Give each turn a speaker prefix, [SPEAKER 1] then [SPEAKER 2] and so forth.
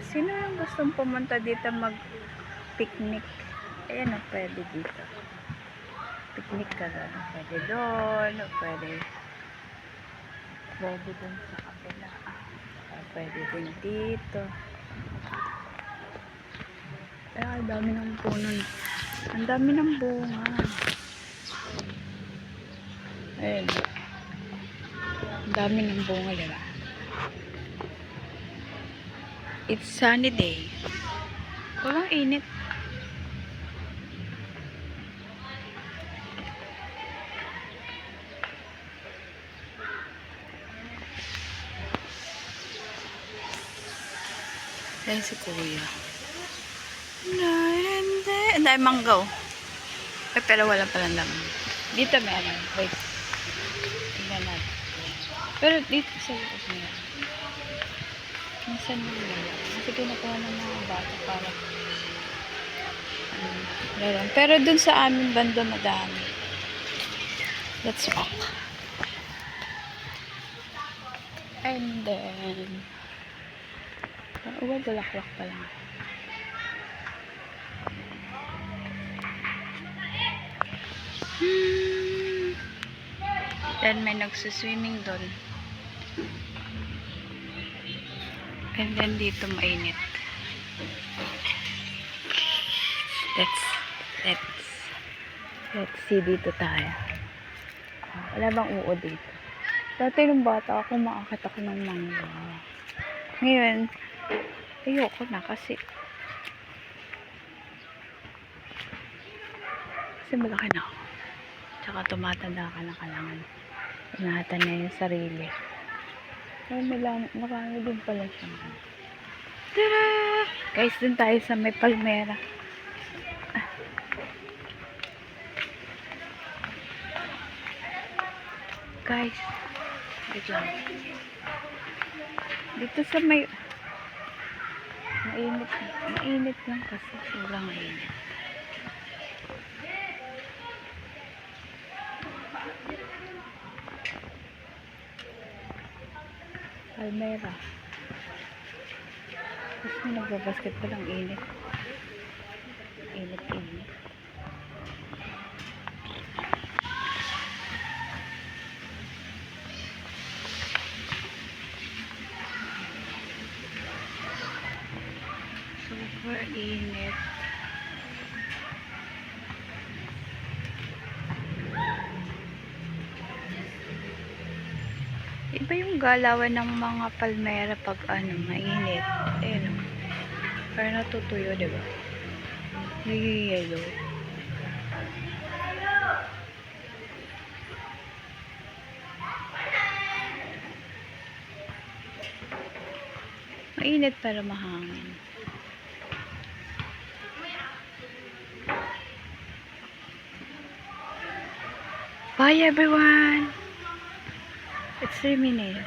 [SPEAKER 1] Sino yung gustong pumunta dito mag-picnic? Ayan o, pwede dito. Picnic ka doon. Pwede doon. Pwede doon sa kabila. Pwede din dito. Ang dami ng puno. Ang dami ng bunga. Ayan. Ang dami ng bunga, diba? It's sunny day. Walang init. Ayan si Kuya. Ang dami manggaw. Pero wala palang laman. Dito meron. Wait. Tingnan natin. Pero dito sa loob niya. Minsan mo nila. Kasi kinukuha ng mga bata para meron. Pero dun sa amin banda madami. Let's walk. And then bulaklak pa lang. Then may nagsuswimming doon. And then dito mainit. Let's see dito tayo. Wala bang uod dito? Dati nung bata ako, maakit ako ng mangga. Ngayon, ayoko na kasi malaki na ako. Tsaka tumatanda ka na, kailangan ingatan na yung sarili. Pero marami din pala siya. Tara! Guys, dun tayo sa may palmera. Guys, wait lang. Dito sa may mainit lang kasi sobrang mainit. Palmera. Tapos may nagbabasketball, ang init. Init. Super init. Iba yung galawan ng mga palmera pag mainit. Ayun. Parang natutuyo, diba? Nagiging-yellow. Mainit pero mahangin. Bye everyone! It's 3 minutes.